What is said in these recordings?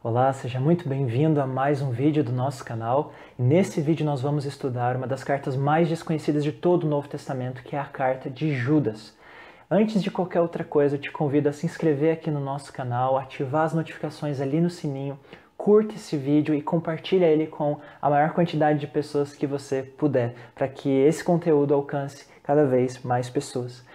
Olá, seja muito bem-vindo a mais um vídeo do nosso canal. E nesse vídeo nós vamos estudar uma das cartas mais desconhecidas de todo o Novo Testamento, que é a carta de Judas. Antes de qualquer outra coisa, eu te convido a se inscrever aqui no nosso canal, ativar as notificações ali no sininho, curte esse vídeo e compartilha ele com a maior quantidade de pessoas que você puder, para que esse conteúdo alcance cada vez mais pessoas.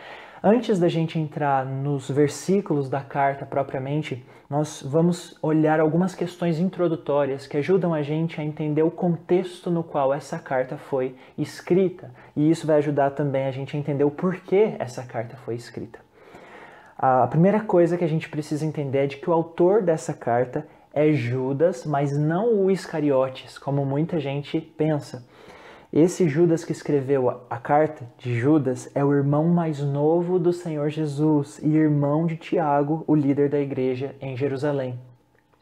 Antes da gente entrar nos versículos da carta propriamente, nós vamos olhar algumas questões introdutórias que ajudam a gente a entender o contexto no qual essa carta foi escrita. E isso vai ajudar também a gente a entender o porquê essa carta foi escrita. A primeira coisa que a gente precisa entender é de que o autor dessa carta é Judas, mas não o Iscariotes, como muita gente pensa. Esse Judas que escreveu a carta de Judas é o irmão mais novo do Senhor Jesus e irmão de Tiago, o líder da igreja em Jerusalém.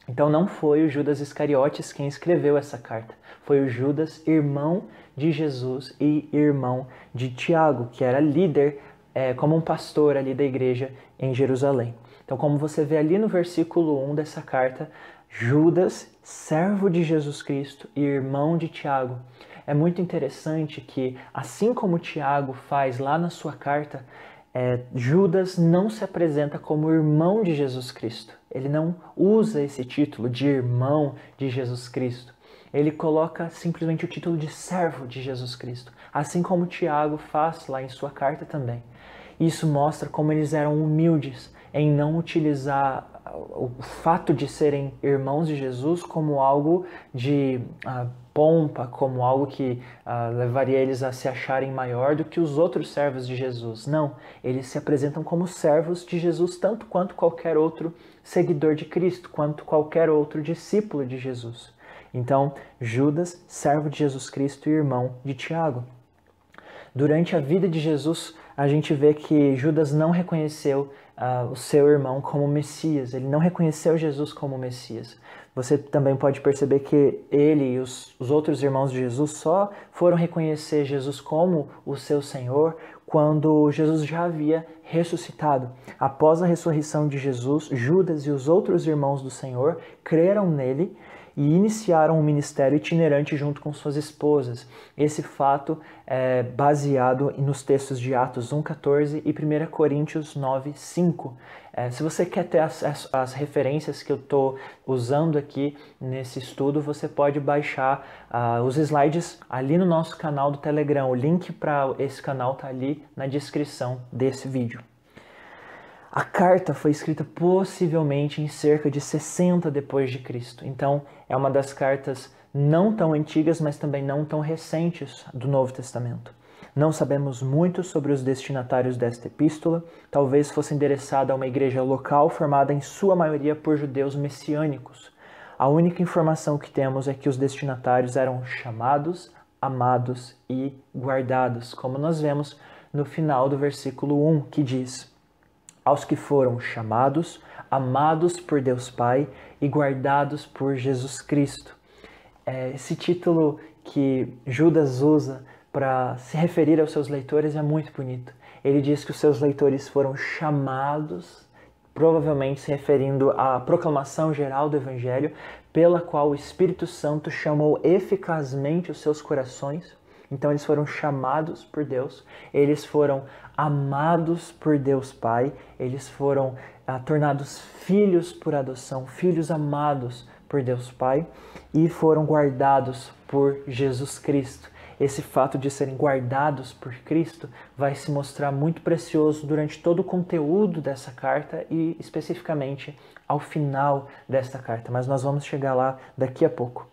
Então não foi o Judas Iscariotes quem escreveu essa carta, foi o Judas, irmão de Jesus e irmão de Tiago, que era líder como um pastor ali da igreja em Jerusalém. Então, como você vê ali no versículo 1 dessa carta, Judas, servo de Jesus Cristo e irmão de Tiago. É muito interessante que, assim como Tiago faz lá na sua carta, Judas não se apresenta como irmão de Jesus Cristo. Ele não usa esse título de irmão de Jesus Cristo. Ele coloca simplesmente o título de servo de Jesus Cristo, assim como Tiago faz lá em sua carta também. Isso mostra como eles eram humildes em não utilizar o fato de serem irmãos de Jesus como algo de pompa, como algo que levaria eles a se acharem maior do que os outros servos de Jesus. Não, eles se apresentam como servos de Jesus tanto quanto qualquer outro seguidor de Cristo, quanto qualquer outro discípulo de Jesus. Então, Judas, servo de Jesus Cristo e irmão de Tiago. Durante a vida de Jesus, a gente vê que Judas não reconheceu o seu irmão como Messias. Ele não reconheceu Jesus como Messias. Você também pode perceber que ele e os outros irmãos de Jesus só foram reconhecer Jesus como o seu Senhor quando Jesus já havia ressuscitado. Após a ressurreição de Jesus, Judas e os outros irmãos do Senhor creram nele e iniciaram um ministério itinerante junto com suas esposas. Esse fato é baseado nos textos de Atos 1,14 e 1 Coríntios 9,5. Se você quer ter as referências que eu estou usando aqui nesse estudo, você pode baixar os slides ali no nosso canal do Telegram. O link para esse canal está ali na descrição desse vídeo. A carta foi escrita possivelmente em cerca de 60 depois de Cristo. Então, é uma das cartas não tão antigas, mas também não tão recentes do Novo Testamento. Não sabemos muito sobre os destinatários desta epístola. Talvez fosse endereçada a uma igreja local formada em sua maioria por judeus messiânicos. A única informação que temos é que os destinatários eram chamados, amados e guardados, como nós vemos no final do versículo 1, que diz: aos que foram chamados, amados por Deus Pai e guardados por Jesus Cristo. Esse título que Judas usa para se referir aos seus leitores é muito bonito. Ele diz que os seus leitores foram chamados, provavelmente se referindo à proclamação geral do Evangelho, pela qual o Espírito Santo chamou eficazmente os seus corações. Então eles foram chamados por Deus, eles foram amados por Deus Pai, eles foram tornados filhos por adoção, filhos amados por Deus Pai e foram guardados por Jesus Cristo. Esse fato de serem guardados por Cristo vai se mostrar muito precioso durante todo o conteúdo dessa carta e especificamente ao final desta carta, mas nós vamos chegar lá daqui a pouco.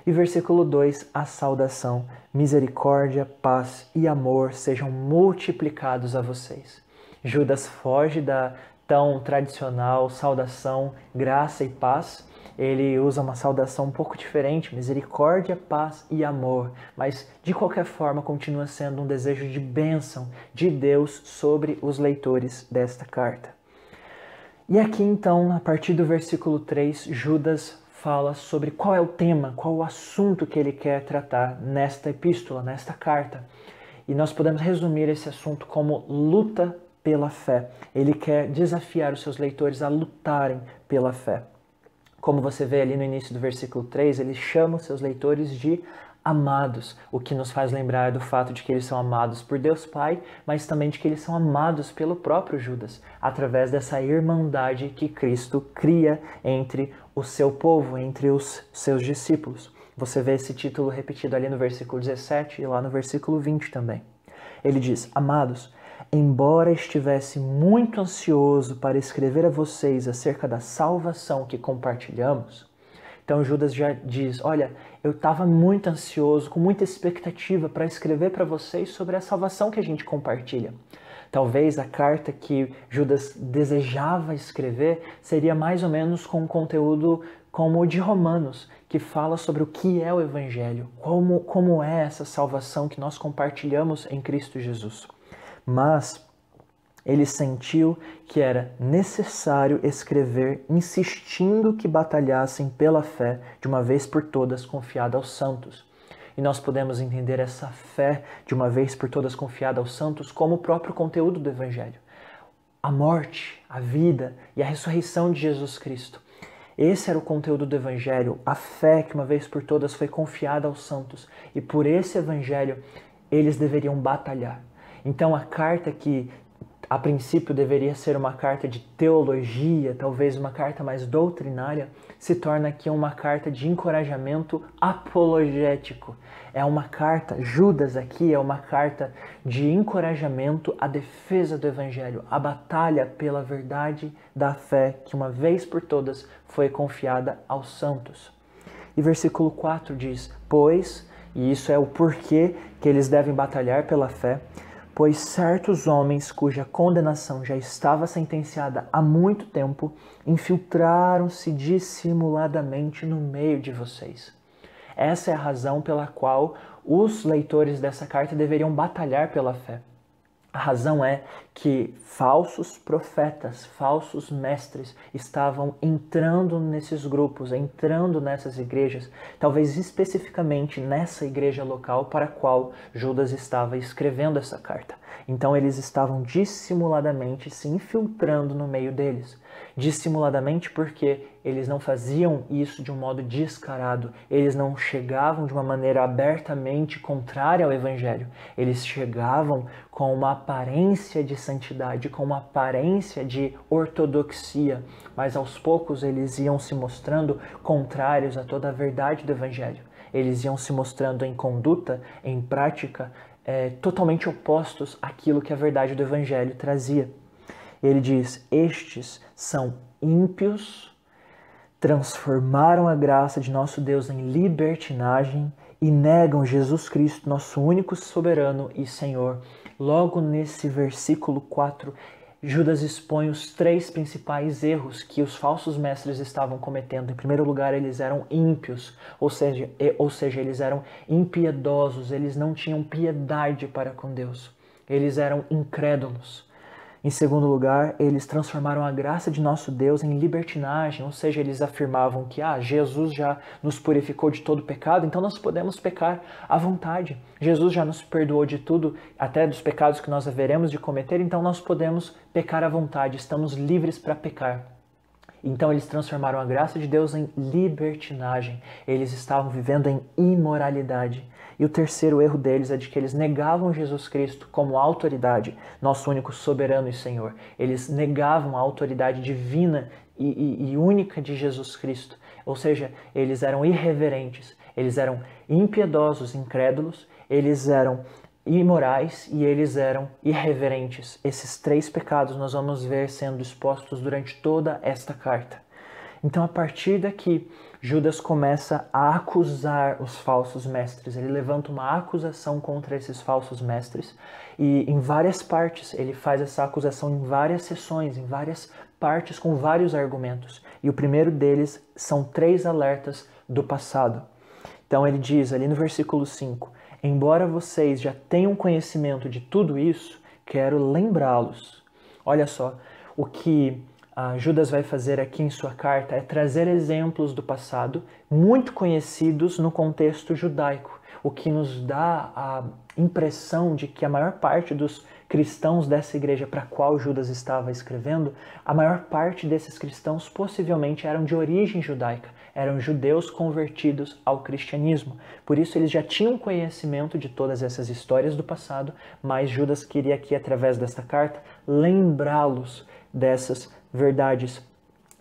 E versículo 2, a saudação: misericórdia, paz e amor sejam multiplicados a vocês. Judas foge da tão tradicional saudação, graça e paz. Ele usa uma saudação um pouco diferente, misericórdia, paz e amor. Mas, de qualquer forma, continua sendo um desejo de bênção de Deus sobre os leitores desta carta. E aqui, então, a partir do versículo 3, Judas fala sobre qual é o tema, qual o assunto que ele quer tratar nesta epístola, nesta carta. E nós podemos resumir esse assunto como luta pela fé. Ele quer desafiar os seus leitores a lutarem pela fé. Como você vê ali no início do versículo 3, ele chama os seus leitores de amados, o que nos faz lembrar do fato de que eles são amados por Deus Pai, mas também de que eles são amados pelo próprio Judas, através dessa irmandade que Cristo cria entre o seu povo, entre os seus discípulos. Você vê esse título repetido ali no versículo 17 e lá no versículo 20 também. Ele diz: amados, embora estivesse muito ansioso para escrever a vocês acerca da salvação que compartilhamos. Então Judas já diz: olha, eu estava muito ansioso, com muita expectativa para escrever para vocês sobre a salvação que a gente compartilha. Talvez a carta que Judas desejava escrever seria mais ou menos com um conteúdo como o de Romanos, que fala sobre o que é o Evangelho, como é essa salvação que nós compartilhamos em Cristo Jesus. Mas ele sentiu que era necessário escrever, insistindo que batalhassem pela fé, de uma vez por todas confiada aos santos. E nós podemos entender essa fé, de uma vez por todas confiada aos santos, como o próprio conteúdo do Evangelho. A morte, a vida e a ressurreição de Jesus Cristo. Esse era o conteúdo do Evangelho, a fé que uma vez por todas foi confiada aos santos. E por esse Evangelho eles deveriam batalhar. Então a carta que a princípio deveria ser uma carta de teologia, talvez uma carta mais doutrinária, se torna aqui uma carta de encorajamento apologético. É uma carta, Judas aqui é uma carta de encorajamento à defesa do Evangelho, à batalha pela verdade da fé que uma vez por todas foi confiada aos santos. E versículo 4 diz: pois, e isso é o porquê que eles devem batalhar pela fé, pois certos homens cuja condenação já estava sentenciada há muito tempo infiltraram-se dissimuladamente no meio de vocês. Essa é a razão pela qual os leitores dessa carta deveriam batalhar pela fé. A razão é que falsos profetas, falsos mestres estavam entrando nesses grupos, entrando nessas igrejas, talvez especificamente nessa igreja local para a qual Judas estava escrevendo essa carta. Então eles estavam dissimuladamente se infiltrando no meio deles. Dissimuladamente porque eles não faziam isso de um modo descarado, eles não chegavam de uma maneira abertamente contrária ao Evangelho, eles chegavam com uma aparência de santidade, com uma aparência de ortodoxia, mas aos poucos eles iam se mostrando contrários a toda a verdade do Evangelho. Eles iam se mostrando em conduta, em prática, totalmente opostos àquilo que a verdade do Evangelho trazia. Ele diz: estes são ímpios, transformaram a graça de nosso Deus em libertinagem e negam Jesus Cristo, nosso único soberano e Senhor. Logo nesse versículo 4, Judas expõe os três principais erros que os falsos mestres estavam cometendo. Em primeiro lugar, eles eram ímpios, ou seja, eles eram impiedosos, eles não tinham piedade para com Deus. Eles eram incrédulos. Em segundo lugar, eles transformaram a graça de nosso Deus em libertinagem, ou seja, eles afirmavam que Jesus já nos purificou de todo pecado, então nós podemos pecar à vontade. Jesus já nos perdoou de tudo, até dos pecados que nós haveremos de cometer, então nós podemos pecar à vontade, estamos livres para pecar. Então eles transformaram a graça de Deus em libertinagem, eles estavam vivendo em imoralidade. E o terceiro erro deles é de que eles negavam Jesus Cristo como autoridade, nosso único soberano e Senhor. Eles negavam a autoridade divina e única de Jesus Cristo. Ou seja, eles eram irreverentes, eles eram impiedosos, incrédulos, eles eram imorais e eles eram irreverentes. Esses três pecados nós vamos ver sendo expostos durante toda esta carta. Então, a partir daqui, Judas começa a acusar os falsos mestres. Ele levanta uma acusação contra esses falsos mestres e em várias partes, ele faz essa acusação em várias sessões, em várias partes com vários argumentos. E o primeiro deles são três alertas do passado. Então ele diz ali no versículo 5, embora vocês já tenham conhecimento de tudo isso, quero lembrá-los. Olha só, o que Judas vai fazer aqui em sua carta é trazer exemplos do passado muito conhecidos no contexto judaico, o que nos dá a impressão de que a maior parte dos cristãos dessa igreja para a qual Judas estava escrevendo, a maior parte desses cristãos possivelmente eram de origem judaica, eram judeus convertidos ao cristianismo. Por isso eles já tinham conhecimento de todas essas histórias do passado, mas Judas queria aqui, através desta carta, lembrá-los dessas verdades,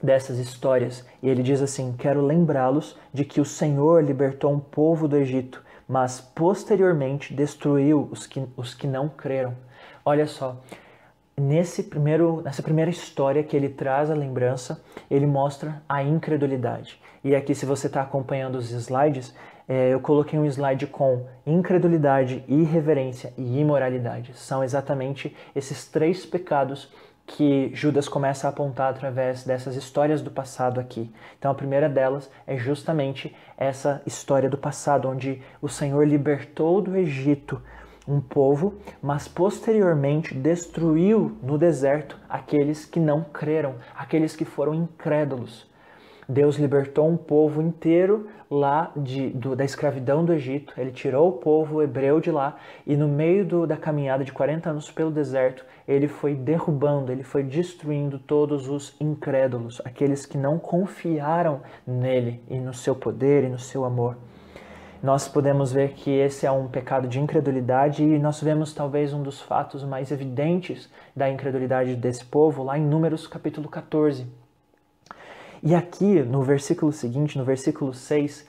dessas histórias. E ele diz assim: quero lembrá-los de que o Senhor libertou um povo do Egito, mas posteriormente destruiu os que não creram. Olha só, nessa primeira história que ele traz a lembrança, ele mostra a incredulidade. E aqui, se você está acompanhando os slides, eu coloquei um slide com incredulidade, irreverência e imoralidade. São exatamente esses 3 pecados que Judas começa a apontar através dessas histórias do passado aqui. Então a primeira delas é justamente essa história do passado, onde o Senhor libertou do Egito um povo, mas posteriormente destruiu no deserto aqueles que não creram, aqueles que foram incrédulos. Deus libertou um povo inteiro lá da escravidão do Egito. Ele tirou o povo hebreu de lá e no meio da caminhada de 40 anos pelo deserto, ele foi derrubando, ele foi destruindo todos os incrédulos, aqueles que não confiaram nele e no seu poder e no seu amor. Nós podemos ver que esse é um pecado de incredulidade e nós vemos talvez um dos fatos mais evidentes da incredulidade desse povo lá em Números capítulo 14. E aqui, no versículo seguinte, no versículo 6,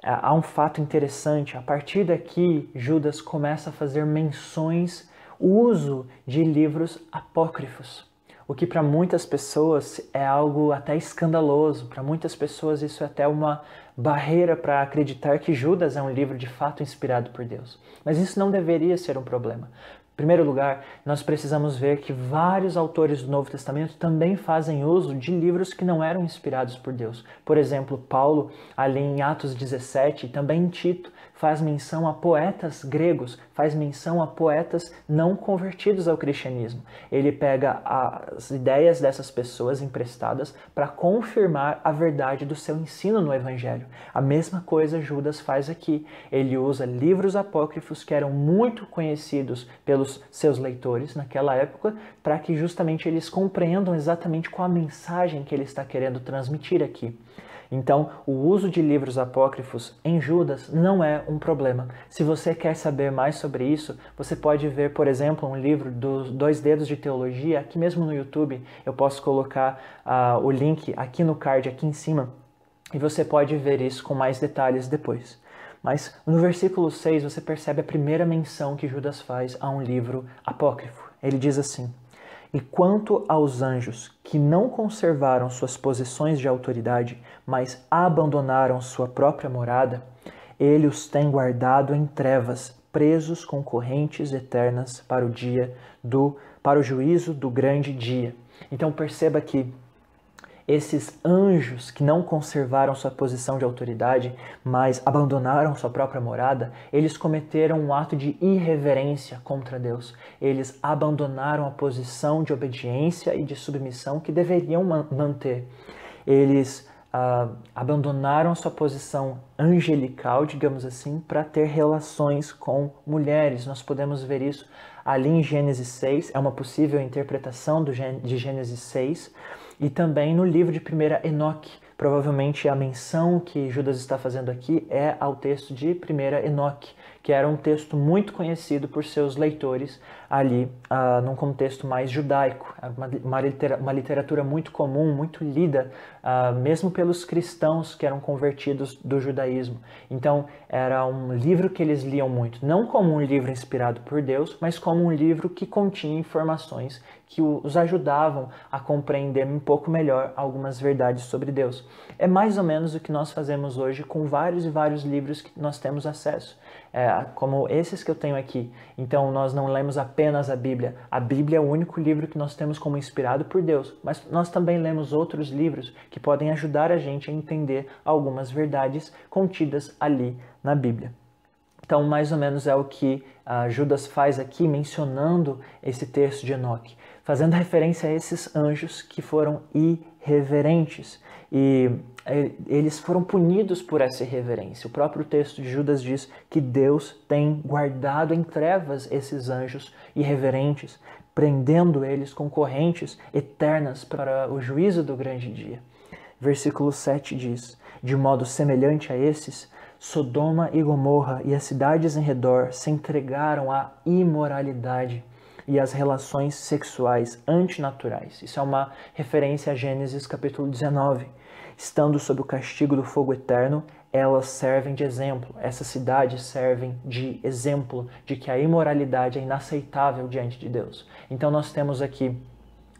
há um fato interessante. A partir daqui, Judas começa a fazer menções, uso de livros apócrifos. O que para muitas pessoas é algo até escandaloso. Para muitas pessoas isso é até uma barreira para acreditar que Judas é um livro de fato inspirado por Deus. Mas isso não deveria ser um problema. Em primeiro lugar, nós precisamos ver que vários autores do Novo Testamento também fazem uso de livros que não eram inspirados por Deus. Por exemplo, Paulo, ali em Atos 17, e também em Tito, faz menção a poetas gregos, faz menção a poetas não convertidos ao cristianismo. Ele pega as ideias dessas pessoas emprestadas para confirmar a verdade do seu ensino no Evangelho. A mesma coisa Judas faz aqui. Ele usa livros apócrifos que eram muito conhecidos pelos seus leitores naquela época, para que justamente eles compreendam exatamente qual a mensagem que ele está querendo transmitir aqui. Então, o uso de livros apócrifos em Judas não é um problema. Se você quer saber mais sobre isso, você pode ver, por exemplo, um livro dos 2 Dedos de Teologia, aqui mesmo no YouTube. Eu posso colocar o link aqui no card, aqui em cima, e você pode ver isso com mais detalhes depois. Mas no versículo 6 você percebe a primeira menção que Judas faz a um livro apócrifo. Ele diz assim: e quanto aos anjos que não conservaram suas posições de autoridade, mas abandonaram sua própria morada, ele os tem guardado em trevas, presos com correntes eternas para o juízo do grande dia. Então perceba que esses anjos que não conservaram sua posição de autoridade, mas abandonaram sua própria morada, eles cometeram um ato de irreverência contra Deus. Eles abandonaram a posição de obediência e de submissão que deveriam manter. Eles abandonaram sua posição angelical, digamos assim, para ter relações com mulheres. Nós podemos ver isso ali em Gênesis 6, é uma possível interpretação de Gênesis 6, e também no livro de 1 Enoque. Provavelmente a menção que Judas está fazendo aqui é ao texto de 1 Enoque, que era um texto muito conhecido por seus leitores ali num contexto mais judaico, uma literatura muito comum, muito lida, mesmo pelos cristãos que eram convertidos do judaísmo. Então era um livro que eles liam muito, não como um livro inspirado por Deus, mas como um livro que continha informações que os ajudavam a compreender um pouco melhor algumas verdades sobre Deus. É mais ou menos o que nós fazemos hoje com vários e vários livros que nós temos acesso, como esses que eu tenho aqui. Então nós não lemos apenas a Bíblia. A Bíblia é o único livro que nós temos como inspirado por Deus, mas nós também lemos outros livros que podem ajudar a gente a entender algumas verdades contidas ali na Bíblia. Então, mais ou menos é o que Judas faz aqui, mencionando esse texto de Enoque, fazendo referência a esses anjos que foram irreverentes. E eles foram punidos por essa irreverência. O próprio texto de Judas diz que Deus tem guardado em trevas esses anjos irreverentes, prendendo eles com correntes eternas para o juízo do grande dia. Versículo 7 diz: de modo semelhante a esses, Sodoma e Gomorra e as cidades em redor se entregaram à imoralidade e às relações sexuais antinaturais. Isso é uma referência a Gênesis capítulo 19. Estando sob o castigo do fogo eterno, elas servem de exemplo. Essas cidades servem de exemplo de que a imoralidade é inaceitável diante de Deus. Então nós temos aqui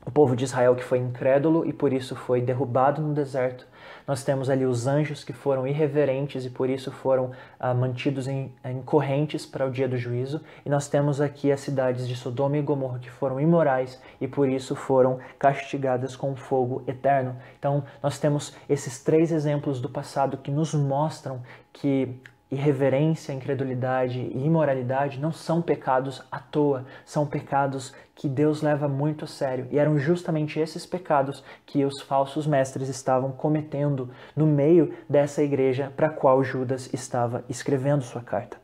o povo de Israel que foi incrédulo e por isso foi derrubado no deserto. Nós temos ali os anjos que foram irreverentes e por isso foram mantidos em correntes para o dia do juízo. E nós temos aqui as cidades de Sodoma e Gomorra que foram imorais e por isso foram castigadas com fogo eterno. Então nós temos esses três exemplos do passado que nos mostram que irreverência, incredulidade e imoralidade não são pecados à toa, são pecados que Deus leva muito a sério. E eram justamente esses pecados que os falsos mestres estavam cometendo no meio dessa igreja para a qual Judas estava escrevendo sua carta.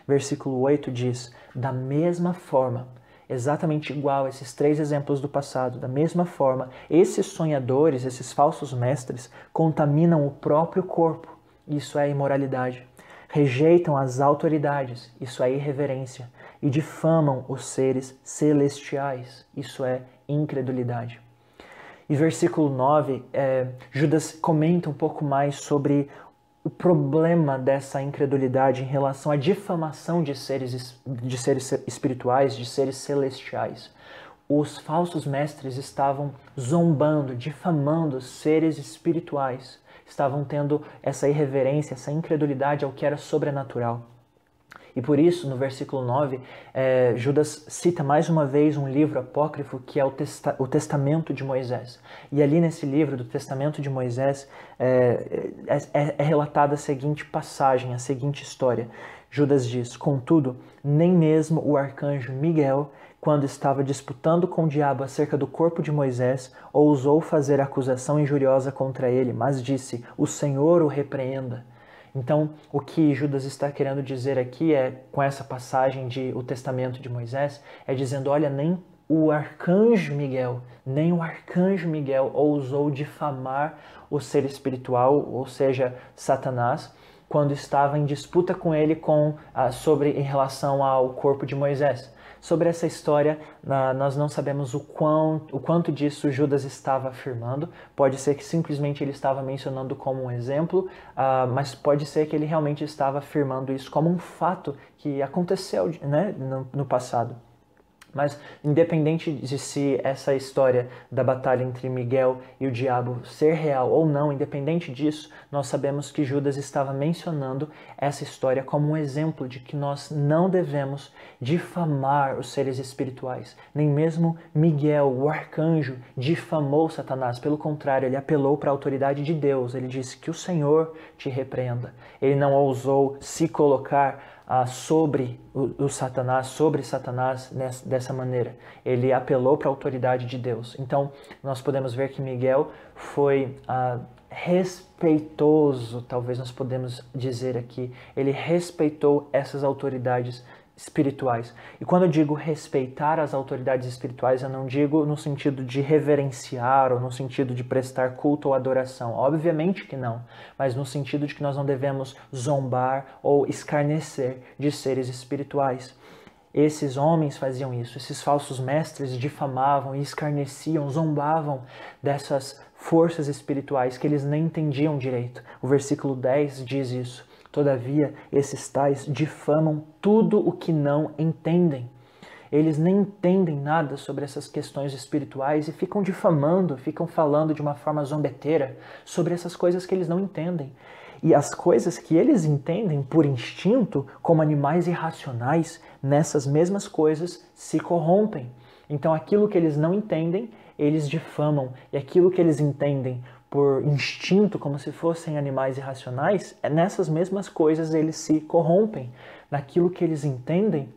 Versículo 8 diz: da mesma forma, exatamente igual a esses três exemplos do passado, da mesma forma, esses sonhadores, esses falsos mestres, contaminam o próprio corpo. Isso é imoralidade. Rejeitam as autoridades, isso é irreverência, e difamam os seres celestiais, isso é incredulidade. E versículo 9, Judas comenta um pouco mais sobre o problema dessa incredulidade em relação à difamação de seres espirituais, de seres celestiais. Os falsos mestres estavam zombando, difamando seres espirituais. Estavam tendo essa irreverência, essa incredulidade ao que era sobrenatural. E por isso, no versículo 9, Judas cita mais uma vez um livro apócrifo que é o Testamento de Moisés. E ali nesse livro do Testamento de Moisés é relatada a seguinte passagem, a seguinte história. Judas diz: contudo, nem mesmo o arcanjo Miguel, quando estava disputando com o diabo acerca do corpo de Moisés, ousou fazer acusação injuriosa contra ele, mas disse: o Senhor o repreenda. Então, o que Judas está querendo dizer aqui com essa passagem de o Testamento de Moisés, é dizendo: olha, nem o arcanjo Miguel ousou difamar o ser espiritual, ou seja, Satanás, quando estava em disputa com ele em relação ao corpo de Moisés. Sobre essa história, nós não sabemos o quanto disso Judas estava afirmando. Pode ser que simplesmente ele estava mencionando como um exemplo, mas pode ser que ele realmente estava afirmando isso como um fato que aconteceu, né, no passado. Mas independente de se essa história da batalha entre Miguel e o diabo ser real ou não, independente disso, nós sabemos que Judas estava mencionando essa história como um exemplo de que nós não devemos difamar os seres espirituais. Nem mesmo Miguel, o arcanjo, difamou Satanás. Pelo contrário, ele apelou para a autoridade de Deus. Ele disse: que o Senhor te repreenda. Ele não ousou se colocar sobre Satanás dessa maneira. Ele apelou para a autoridade de Deus. Então, nós podemos ver que Miguel foi respeitoso, talvez nós podemos dizer aqui. Ele respeitou essas autoridades espirituais. E quando eu digo respeitar as autoridades espirituais, eu não digo no sentido de reverenciar ou no sentido de prestar culto ou adoração. Obviamente que não, mas no sentido de que nós não devemos zombar ou escarnecer de seres espirituais. Esses homens faziam isso, esses falsos mestres difamavam e escarneciam, zombavam dessas forças espirituais que eles nem entendiam direito. O versículo 10 diz isso. Todavia, esses tais difamam tudo o que não entendem. Eles nem entendem nada sobre essas questões espirituais e ficam difamando, ficam falando de uma forma zombeteira sobre essas coisas que eles não entendem. E as coisas que eles entendem por instinto, como animais irracionais, nessas mesmas coisas se corrompem. Então aquilo que eles não entendem, eles difamam. E aquilo que eles entendem por instinto, como se fossem animais irracionais, nessas mesmas coisas eles se corrompem. Naquilo que eles entendem,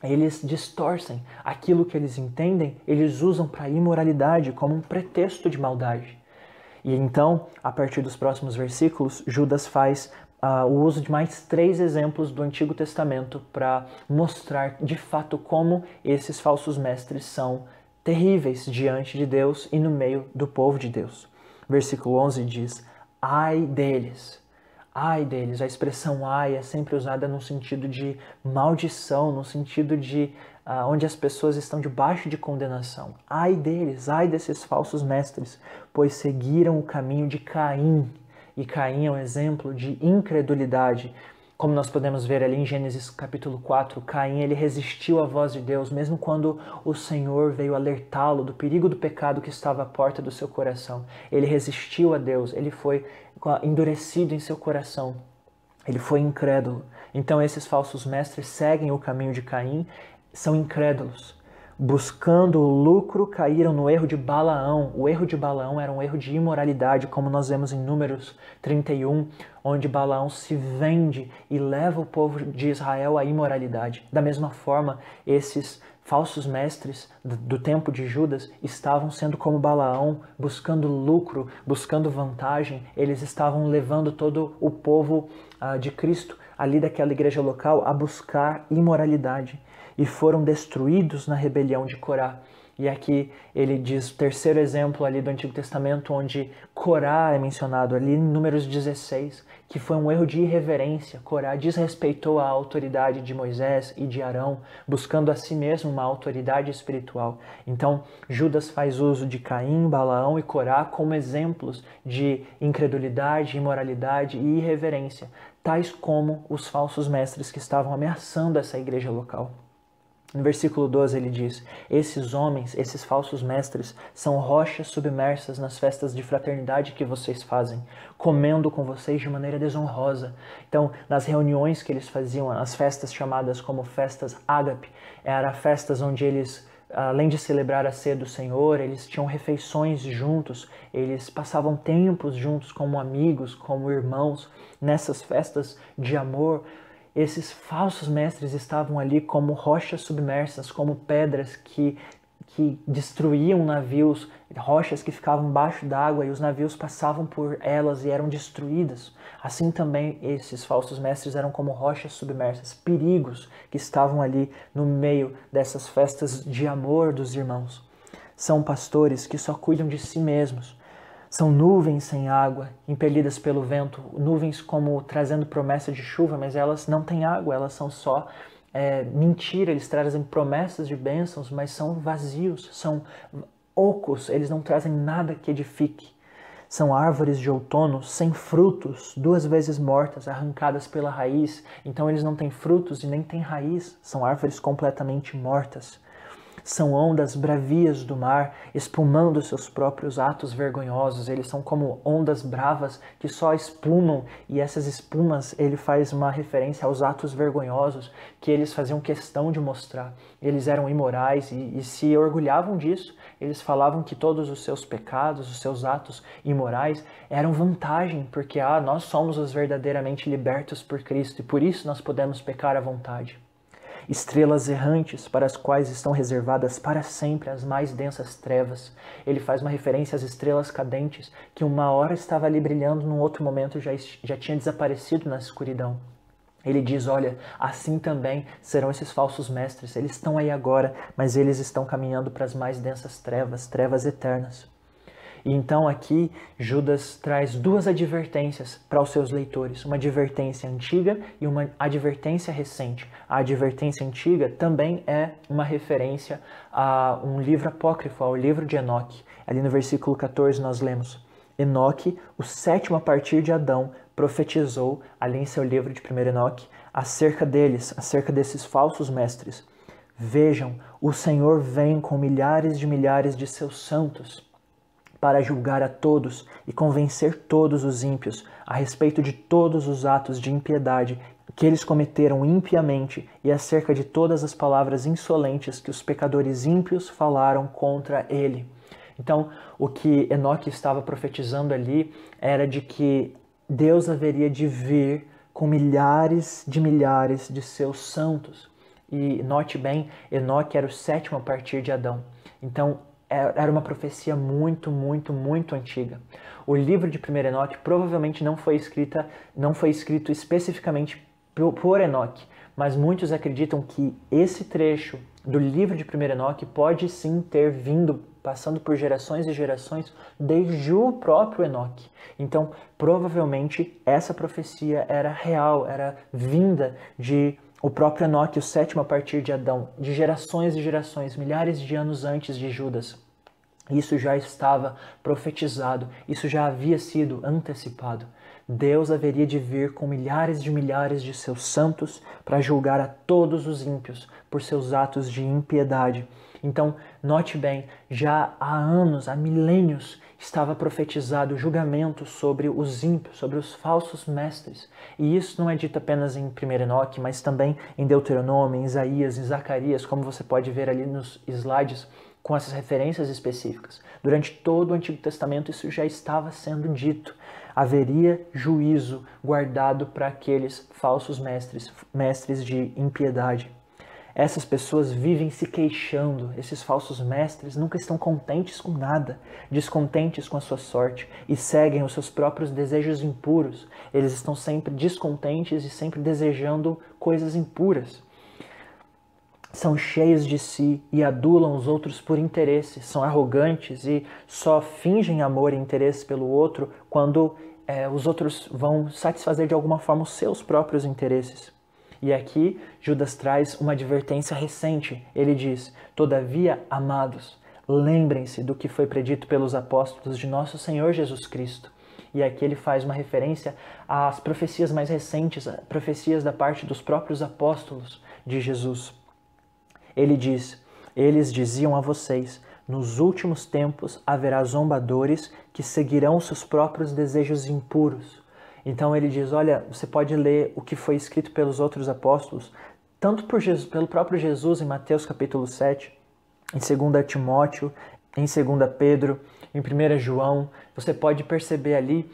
eles distorcem. Aquilo que eles entendem, eles usam para imoralidade como um pretexto de maldade. E então, a partir dos próximos versículos, Judas faz o uso de mais 3 exemplos do Antigo Testamento para mostrar de fato como esses falsos mestres são terríveis diante de Deus e no meio do povo de Deus. Versículo 11 diz: ai deles. Ai deles. A expressão ai é sempre usada no sentido de maldição, no sentido de onde as pessoas estão debaixo de condenação. Ai deles, ai desses falsos mestres, pois seguiram o caminho de Caim. E Caim é um exemplo de incredulidade. Como nós podemos ver ali em Gênesis capítulo 4, Caim ele resistiu à voz de Deus, mesmo quando o Senhor veio alertá-lo do perigo do pecado que estava à porta do seu coração. Ele resistiu a Deus, ele foi endurecido em seu coração, ele foi incrédulo. Então esses falsos mestres seguem o caminho de Caim, são incrédulos. Buscando o lucro, caíram no erro de Balaão. O erro de Balaão era um erro de imoralidade, como nós vemos em Números 31, onde Balaão se vende e leva o povo de Israel à imoralidade. Da mesma forma, esses falsos mestres do tempo de Judas estavam sendo como Balaão, buscando lucro, buscando vantagem. Eles estavam levando todo o povo de Cristo, ali daquela igreja local, a buscar imoralidade. E foram destruídos na rebelião de Corá. E aqui ele diz o terceiro exemplo ali do Antigo Testamento, onde Corá é mencionado ali em Números 16, que foi um erro de irreverência. Corá desrespeitou a autoridade de Moisés e de Arão, buscando a si mesmo uma autoridade espiritual. Então Judas faz uso de Caim, Balaão e Corá como exemplos de incredulidade, imoralidade e irreverência, tais como os falsos mestres que estavam ameaçando essa igreja local. No versículo 12 ele diz: esses homens, esses falsos mestres, são rochas submersas nas festas de fraternidade que vocês fazem, comendo com vocês de maneira desonrosa. Então, nas reuniões que eles faziam, as festas chamadas como festas ágape, eram festas onde eles, além de celebrar a ceia do Senhor, eles tinham refeições juntos, eles passavam tempos juntos como amigos, como irmãos, nessas festas de amor. Esses falsos mestres estavam ali como rochas submersas, como pedras que destruíam navios, rochas que ficavam embaixo d'água e os navios passavam por elas e eram destruídas. Assim também esses falsos mestres eram como rochas submersas, perigos que estavam ali no meio dessas festas de amor dos irmãos. São pastores que só cuidam de si mesmos. São nuvens sem água, impelidas pelo vento, nuvens como trazendo promessa de chuva, mas elas não têm água, elas são só mentira, eles trazem promessas de bênçãos, mas são vazios, são ocos, eles não trazem nada que edifique. São árvores de outono sem frutos, 2 vezes mortas, arrancadas pela raiz, então eles não têm frutos e nem têm raiz, são árvores completamente mortas. São ondas bravias do mar, espumando seus próprios atos vergonhosos. Eles são como ondas bravas que só espumam, e essas espumas, ele faz uma referência aos atos vergonhosos que eles faziam questão de mostrar. Eles eram imorais e se orgulhavam disso. Eles falavam que todos os seus pecados, os seus atos imorais eram vantagem, porque nós somos os verdadeiramente libertos por Cristo e por isso nós podemos pecar à vontade. Estrelas errantes para as quais estão reservadas para sempre as mais densas trevas. Ele faz uma referência às estrelas cadentes, que uma hora estava ali brilhando, num outro momento já tinha desaparecido na escuridão. Ele diz, olha, assim também serão esses falsos mestres. Eles estão aí agora, mas eles estão caminhando para as mais densas trevas, trevas eternas. E então aqui Judas traz 2 advertências para os seus leitores, uma advertência antiga e uma advertência recente. A advertência antiga também é uma referência a um livro apócrifo, ao livro de Enoque. Ali no versículo 14 nós lemos: Enoque, o 7º a partir de Adão, profetizou, ali em seu livro de 1 Enoque, acerca deles, acerca desses falsos mestres. Vejam, o Senhor vem com milhares de seus santos, para julgar a todos e convencer todos os ímpios a respeito de todos os atos de impiedade que eles cometeram impiamente e acerca de todas as palavras insolentes que os pecadores ímpios falaram contra ele. Então, o que Enoque estava profetizando ali era de que Deus haveria de vir com milhares de seus santos. E note bem, Enoque era o 7º a partir de Adão. Então, era uma profecia muito, muito, muito antiga. O livro de 1º Enoque provavelmente não foi escrito especificamente por Enoque, mas muitos acreditam que esse trecho do livro de 1º Enoque pode sim ter vindo, passando por gerações e gerações, desde o próprio Enoque. Então, provavelmente, essa profecia era real, era vinda de o próprio Enoque, o sétimo a partir de Adão, de gerações e gerações, milhares de anos antes de Judas. Isso já estava profetizado, isso já havia sido antecipado. Deus haveria de vir com milhares de seus santos para julgar a todos os ímpios por seus atos de impiedade. Então, note bem, já há anos, há milênios, estava profetizado o julgamento sobre os ímpios, sobre os falsos mestres. E isso não é dito apenas em 1º Enoque, mas também em Deuteronômio, em Isaías, em Zacarias, como você pode ver ali nos slides, com essas referências específicas. Durante todo o Antigo Testamento isso já estava sendo dito. Haveria juízo guardado para aqueles falsos mestres de impiedade. Essas pessoas vivem se queixando, esses falsos mestres nunca estão contentes com nada, descontentes com a sua sorte e seguem os seus próprios desejos impuros. Eles estão sempre descontentes e sempre desejando coisas impuras. São cheios de si e adulam os outros por interesse, são arrogantes e só fingem amor e interesse pelo outro quando os outros vão satisfazer de alguma forma os seus próprios interesses. E aqui Judas traz uma advertência recente. Ele diz: todavia, amados, lembrem-se do que foi predito pelos apóstolos de nosso Senhor Jesus Cristo. E aqui ele faz uma referência às profecias mais recentes, profecias da parte dos próprios apóstolos de Jesus. Ele diz: eles diziam a vocês, nos últimos tempos haverá zombadores que seguirão seus próprios desejos impuros. Então ele diz, olha, você pode ler o que foi escrito pelos outros apóstolos, tanto pelo próprio Jesus em Mateus capítulo 7, em 2 Timóteo, em 2 Pedro, em 1 João. Você pode perceber ali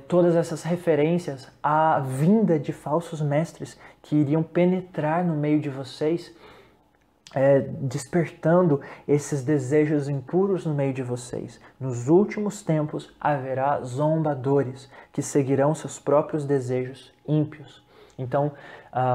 todas essas referências à vinda de falsos mestres que iriam penetrar no meio de vocês, despertando esses desejos impuros no meio de vocês. Nos últimos tempos haverá zombadores que seguirão seus próprios desejos ímpios. Então,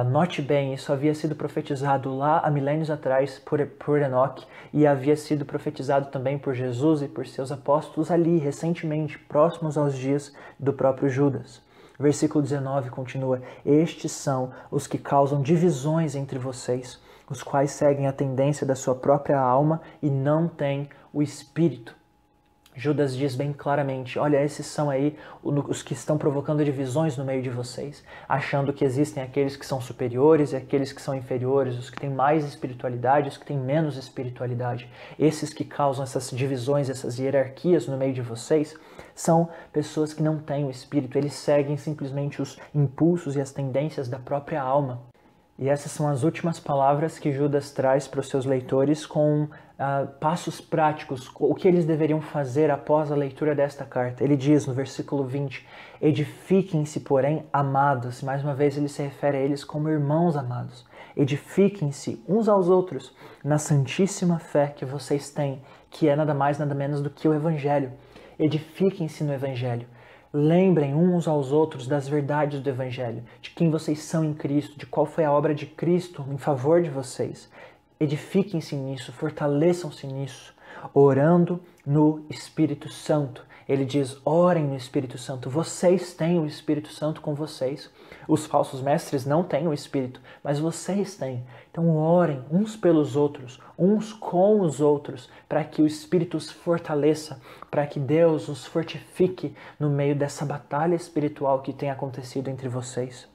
note bem, isso havia sido profetizado lá há milênios atrás por Enoque e havia sido profetizado também por Jesus e por seus apóstolos ali, recentemente, próximos aos dias do próprio Judas. Versículo 19 continua: estes são os que causam divisões entre vocês, os quais seguem a tendência da sua própria alma e não têm o Espírito. Judas diz bem claramente, olha, esses são aí os que estão provocando divisões no meio de vocês, achando que existem aqueles que são superiores e aqueles que são inferiores, os que têm mais espiritualidade, os que têm menos espiritualidade. Esses que causam essas divisões, essas hierarquias no meio de vocês, são pessoas que não têm o Espírito, eles seguem simplesmente os impulsos e as tendências da própria alma. E essas são as últimas palavras que Judas traz para os seus leitores com passos práticos, o que eles deveriam fazer após a leitura desta carta. Ele diz no versículo 20, edifiquem-se, porém, amados. Mais uma vez ele se refere a eles como irmãos amados. Edifiquem-se uns aos outros na santíssima fé que vocês têm, que é nada mais, nada menos do que o Evangelho. Edifiquem-se no Evangelho. Lembrem uns aos outros das verdades do Evangelho, de quem vocês são em Cristo, de qual foi a obra de Cristo em favor de vocês. Edifiquem-se nisso, fortaleçam-se nisso, orando no Espírito Santo. Ele diz, orem no Espírito Santo. Vocês têm o Espírito Santo com vocês. Os falsos mestres não têm o Espírito, mas vocês têm. Então orem uns pelos outros, uns com os outros, para que o Espírito os fortaleça, para que Deus os fortifique no meio dessa batalha espiritual que tem acontecido entre vocês.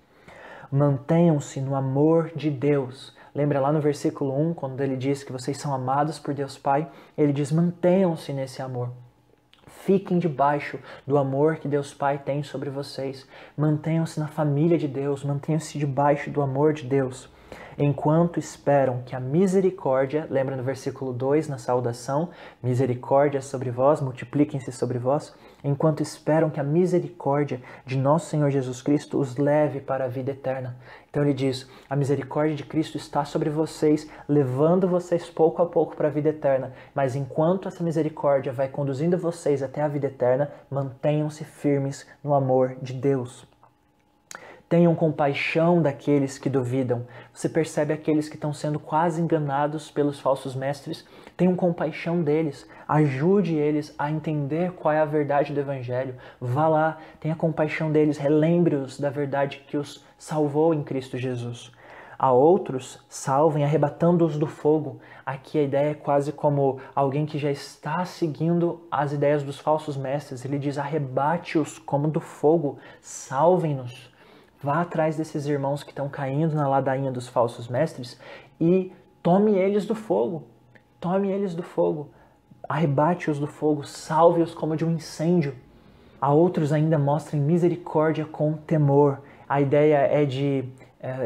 Mantenham-se no amor de Deus. Lembra lá no versículo 1, quando ele diz que vocês são amados por Deus Pai? Ele diz, mantenham-se nesse amor. Fiquem debaixo do amor que Deus Pai tem sobre vocês. Mantenham-se na família de Deus, mantenham-se debaixo do amor de Deus. Enquanto esperam que a misericórdia, lembra no versículo 2, na saudação, misericórdia sobre vós, multipliquem-se sobre vós. enquanto esperam que a misericórdia de nosso Senhor Jesus Cristo os leve para a vida eterna. Então ele diz, a misericórdia de Cristo está sobre vocês, levando vocês pouco a pouco para a vida eterna, mas enquanto essa misericórdia vai conduzindo vocês até a vida eterna, mantenham-se firmes no amor de Deus. Tenham compaixão daqueles que duvidam. Você percebe aqueles que estão sendo quase enganados pelos falsos mestres? Tenham compaixão deles. Ajude eles a entender qual é a verdade do Evangelho. Vá lá, tenha compaixão deles. Relembre-os da verdade que os salvou em Cristo Jesus. A outros, salvem arrebatando-os do fogo. Aqui a ideia é quase como alguém que já está seguindo as ideias dos falsos mestres. Ele diz, arrebate-os como do fogo. Salvem-nos. Vá atrás desses irmãos que estão caindo na ladainha dos falsos mestres e tome eles do fogo. Tome eles do fogo. Arrebate-os do fogo. Salve-os como de um incêndio. A outros ainda mostrem misericórdia com temor. A ideia é de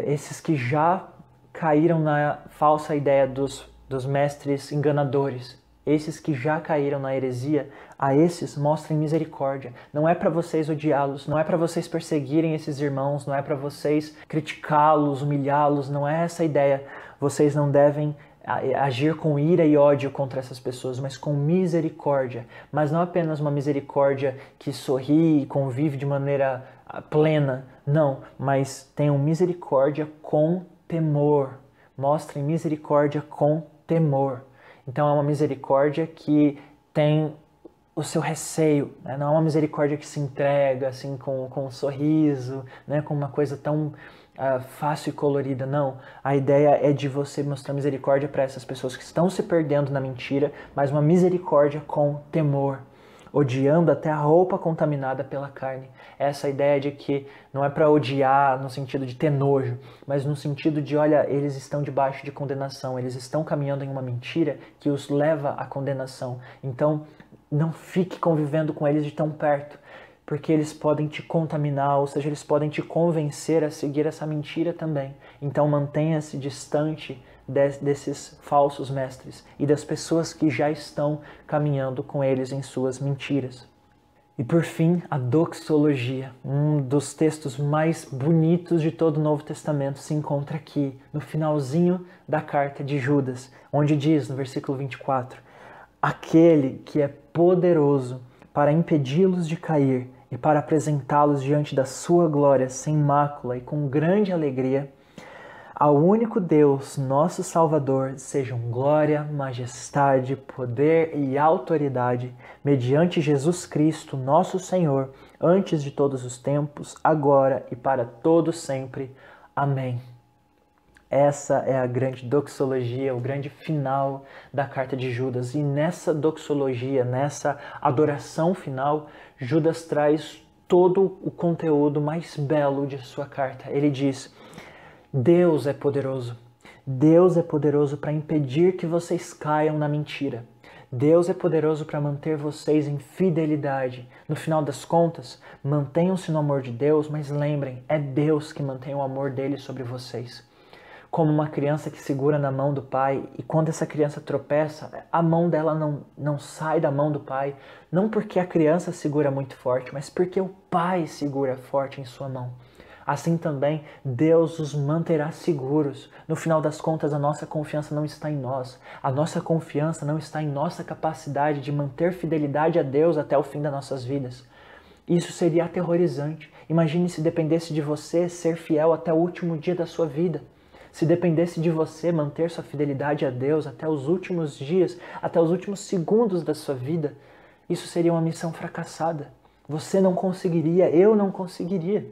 esses que já caíram na falsa ideia dos mestres enganadores. Esses que já caíram na heresia, a esses mostrem misericórdia. Não é para vocês odiá-los, não é para vocês perseguirem esses irmãos, não é para vocês criticá-los, humilhá-los, não é essa a ideia. Vocês não devem agir com ira e ódio contra essas pessoas, mas com misericórdia. Mas não apenas uma misericórdia que sorri e convive de maneira plena, não, mas tenham misericórdia com temor. Mostrem misericórdia com temor. Então é uma misericórdia que tem o seu receio, né? Não é uma misericórdia que se entrega assim com um sorriso, né? Com uma coisa tão fácil e colorida, não. A ideia é de você mostrar misericórdia para essas pessoas que estão se perdendo na mentira, mas uma misericórdia com temor, odiando até a roupa contaminada pela carne. Essa ideia de que não é para odiar no sentido de ter nojo, mas no sentido de, olha, eles estão debaixo de condenação, eles estão caminhando em uma mentira que os leva à condenação. Então, não fique convivendo com eles de tão perto, porque eles podem te contaminar, ou seja, eles podem te convencer a seguir essa mentira também. Então, mantenha-se distante desses falsos mestres e das pessoas que já estão caminhando com eles em suas mentiras. E por fim, a doxologia, um dos textos mais bonitos de todo o Novo Testamento, se encontra aqui, no finalzinho da carta de Judas, onde diz, no versículo 24, aquele que é poderoso para impedi-los de cair e para apresentá-los diante da sua glória sem mácula e com grande alegria, ao único Deus, nosso Salvador, sejam glória, majestade, poder e autoridade, mediante Jesus Cristo, nosso Senhor, antes de todos os tempos, agora e para todos sempre. Amém. Essa é a grande doxologia, o grande final da carta de Judas. E nessa doxologia, nessa adoração final, Judas traz todo o conteúdo mais belo de sua carta. Ele diz: Deus é poderoso. Deus é poderoso para impedir que vocês caiam na mentira. Deus é poderoso para manter vocês em fidelidade. No final das contas, mantenham-se no amor de Deus, mas lembrem, é Deus que mantém o amor dele sobre vocês. Como uma criança que segura na mão do pai e quando essa criança tropeça, a mão dela não sai da mão do pai, não porque a criança segura muito forte, mas porque o pai segura forte em sua mão. Assim também, Deus os manterá seguros. No final das contas, a nossa confiança não está em nós. A nossa confiança não está em nossa capacidade de manter fidelidade a Deus até o fim das nossas vidas. Isso seria aterrorizante. Imagine se dependesse de você ser fiel até o último dia da sua vida. Se dependesse de você manter sua fidelidade a Deus até os últimos dias, até os últimos segundos da sua vida, isso seria uma missão fracassada. Você não conseguiria, eu não conseguiria.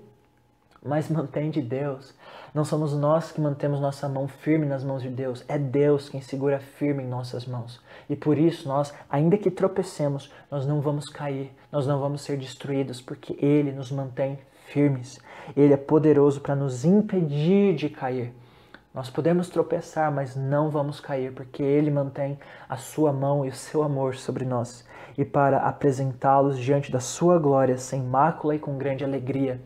Mas mantém de Deus. Não somos nós que mantemos nossa mão firme nas mãos de Deus. É Deus quem segura firme em nossas mãos. E por isso nós, ainda que tropecemos, nós não vamos cair. Nós não vamos ser destruídos, porque Ele nos mantém firmes. Ele é poderoso para nos impedir de cair. Nós podemos tropeçar, mas não vamos cair, porque Ele mantém a sua mão e o seu amor sobre nós. E para apresentá-los diante da sua glória, sem mácula e com grande alegria.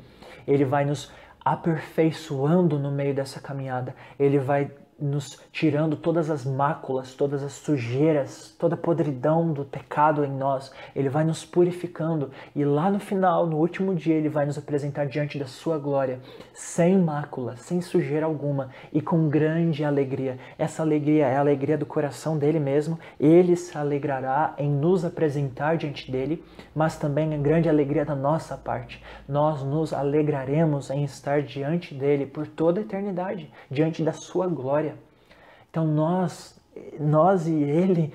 Ele vai nos aperfeiçoando no meio dessa caminhada. Ele vai nos tirando todas as máculas, todas as sujeiras, toda a podridão do pecado em nós. Ele vai nos purificando e lá no final, no último dia, Ele vai nos apresentar diante da sua glória, sem mácula, sem sujeira alguma e com grande alegria. Essa alegria é a alegria do coração dele mesmo. Ele se alegrará em nos apresentar diante dele, mas também a grande alegria da nossa parte. Nós nos alegraremos em estar diante dele por toda a eternidade, diante da sua glória. Então nós e ele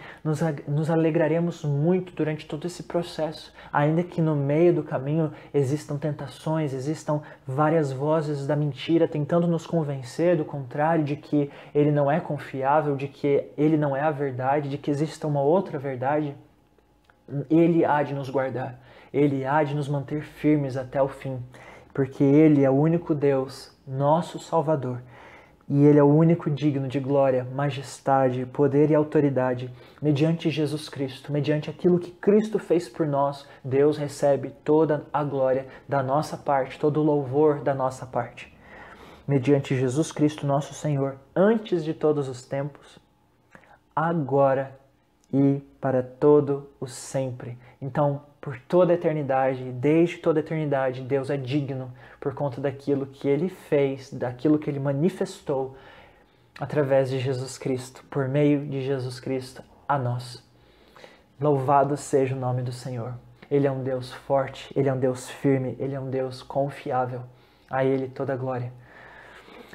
nos alegraremos muito durante todo esse processo, ainda que no meio do caminho existam tentações, existam várias vozes da mentira tentando nos convencer do contrário, de que ele não é confiável, de que ele não é a verdade, de que exista uma outra verdade. Ele há de nos guardar, ele há de nos manter firmes até o fim, porque ele é o único Deus, nosso Salvador. E Ele é o único digno de glória, majestade, poder e autoridade. Mediante Jesus Cristo, mediante aquilo que Cristo fez por nós, Deus recebe toda a glória da nossa parte, todo o louvor da nossa parte. Mediante Jesus Cristo, nosso Senhor, antes de todos os tempos, agora e para todo o sempre. Então, por toda a eternidade, desde toda a eternidade, Deus é digno por conta daquilo que Ele fez, daquilo que Ele manifestou através de Jesus Cristo, por meio de Jesus Cristo a nós. Louvado seja o nome do Senhor. Ele é um Deus forte, Ele é um Deus firme, Ele é um Deus confiável. A Ele toda a glória.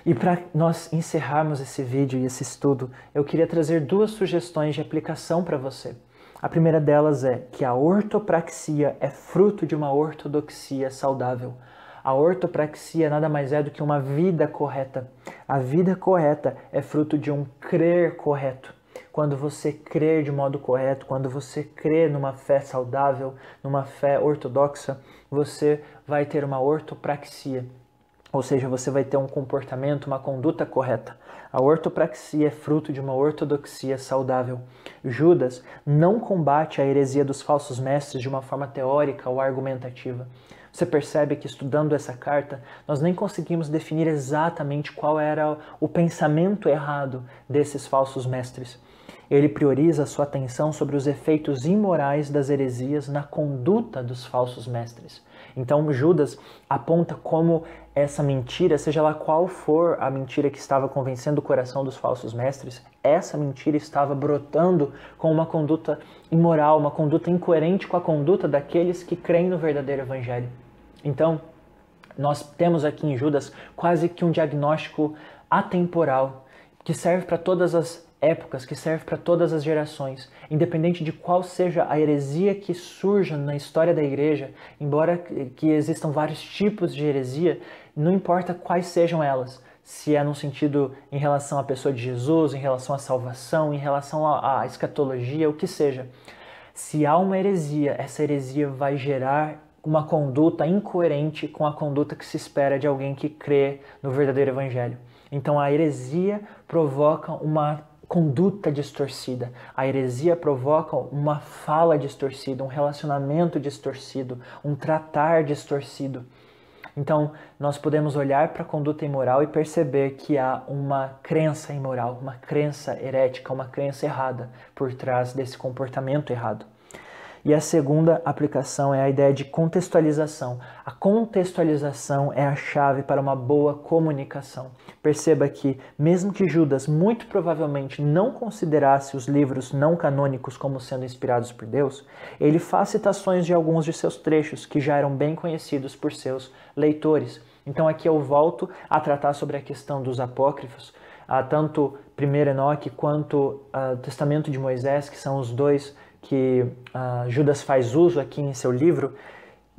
E para nós encerrarmos esse vídeo e esse estudo, eu queria trazer duas sugestões de aplicação para você. A primeira delas é que a ortopraxia é fruto de uma ortodoxia saudável. A ortopraxia nada mais é do que uma vida correta. A vida correta é fruto de um crer correto. Quando você crer de modo correto, quando você crer numa fé saudável, numa fé ortodoxa, você vai ter uma ortopraxia. Ou seja, você vai ter um comportamento, uma conduta correta. A ortopraxia é fruto de uma ortodoxia saudável. Judas não combate a heresia dos falsos mestres de uma forma teórica ou argumentativa. Você percebe que estudando essa carta, nós nem conseguimos definir exatamente qual era o pensamento errado desses falsos mestres. Ele prioriza a sua atenção sobre os efeitos imorais das heresias na conduta dos falsos mestres. Então Judas aponta como essa mentira, seja lá qual for a mentira que estava convencendo o coração dos falsos mestres, essa mentira estava brotando com uma conduta imoral, uma conduta incoerente com a conduta daqueles que creem no verdadeiro evangelho. Então, nós temos aqui em Judas quase que um diagnóstico atemporal, que serve para todas as épocas, que serve para todas as gerações, independente de qual seja a heresia que surja na história da igreja, embora que existam vários tipos de heresia, não importa quais sejam elas, se é no sentido em relação à pessoa de Jesus, em relação à salvação, em relação à escatologia, o que seja. Se há uma heresia, essa heresia vai gerar uma conduta incoerente com a conduta que se espera de alguém que crê no verdadeiro evangelho. Então a heresia provoca uma conduta distorcida. A heresia provoca uma fala distorcida, um relacionamento distorcido, um tratar distorcido. Então, nós podemos olhar para a conduta imoral e perceber que há uma crença imoral, uma crença herética, uma crença errada por trás desse comportamento errado. E a segunda aplicação é a ideia de contextualização. A contextualização é a chave para uma boa comunicação. Perceba que, mesmo que Judas muito provavelmente não considerasse os livros não canônicos como sendo inspirados por Deus, ele faz citações de alguns de seus trechos que já eram bem conhecidos por seus leitores. Então aqui eu volto a tratar sobre a questão dos apócrifos, tanto 1 Enoque quanto o Testamento de Moisés, que são os dois que Judas faz uso aqui em seu livro.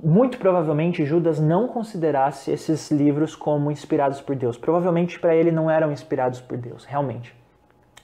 Muito provavelmente Judas não considerasse esses livros como inspirados por Deus. Provavelmente para ele não eram inspirados por Deus, realmente.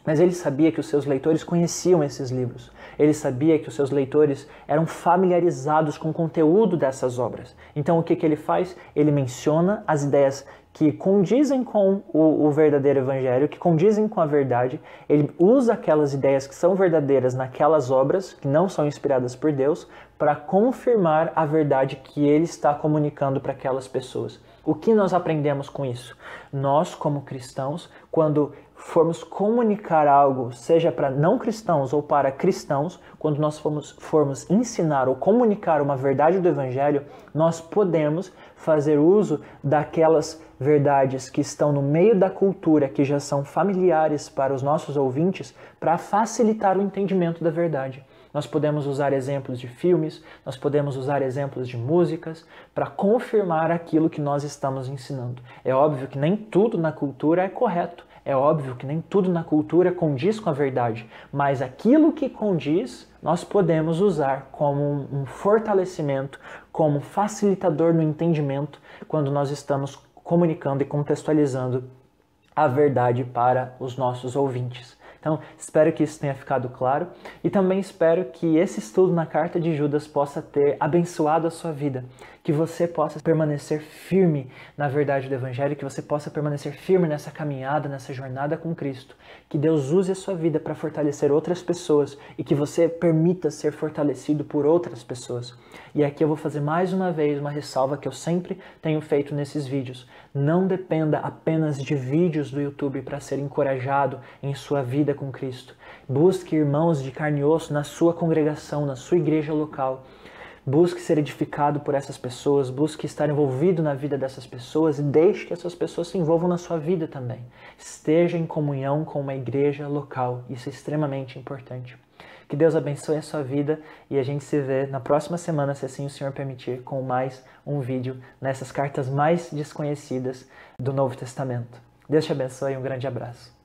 Mas ele sabia que os seus leitores conheciam esses livros. Ele sabia que os seus leitores eram familiarizados com o conteúdo dessas obras. Então o que ele faz? Ele menciona as ideias que condizem com o verdadeiro evangelho, que condizem com a verdade. Ele usa aquelas ideias que são verdadeiras naquelas obras, que não são inspiradas por Deus, para confirmar a verdade que ele está comunicando para aquelas pessoas. O que nós aprendemos com isso? Nós, como cristãos, quando formos comunicar algo, seja para não cristãos ou para cristãos, quando nós formos ensinar ou comunicar uma verdade do Evangelho, nós podemos fazer uso daquelas verdades que estão no meio da cultura, que já são familiares para os nossos ouvintes, para facilitar o entendimento da verdade. Nós podemos usar exemplos de filmes, nós podemos usar exemplos de músicas para confirmar aquilo que nós estamos ensinando. É óbvio que nem tudo na cultura é correto, é óbvio que nem tudo na cultura condiz com a verdade, mas aquilo que condiz, nós podemos usar como um fortalecimento, como facilitador no entendimento, quando nós estamos comunicando e contextualizando a verdade para os nossos ouvintes. Então, espero que isso tenha ficado claro e também espero que esse estudo na carta de Judas possa ter abençoado a sua vida, que você possa permanecer firme na verdade do Evangelho, que você possa permanecer firme nessa caminhada, nessa jornada com Cristo, que Deus use a sua vida para fortalecer outras pessoas e que você permita ser fortalecido por outras pessoas. E aqui eu vou fazer mais uma vez uma ressalva que eu sempre tenho feito nesses vídeos. Não dependa apenas de vídeos do YouTube para ser encorajado em sua vida com Cristo. Busque irmãos de carne e osso na sua congregação, na sua igreja local. Busque ser edificado por essas pessoas, busque estar envolvido na vida dessas pessoas e deixe que essas pessoas se envolvam na sua vida também. Esteja em comunhão com uma igreja local, isso é extremamente importante. Que Deus abençoe a sua vida e a gente se vê na próxima semana, se assim o Senhor permitir, com mais um vídeo nessas cartas mais desconhecidas do Novo Testamento. Deus te abençoe e um grande abraço.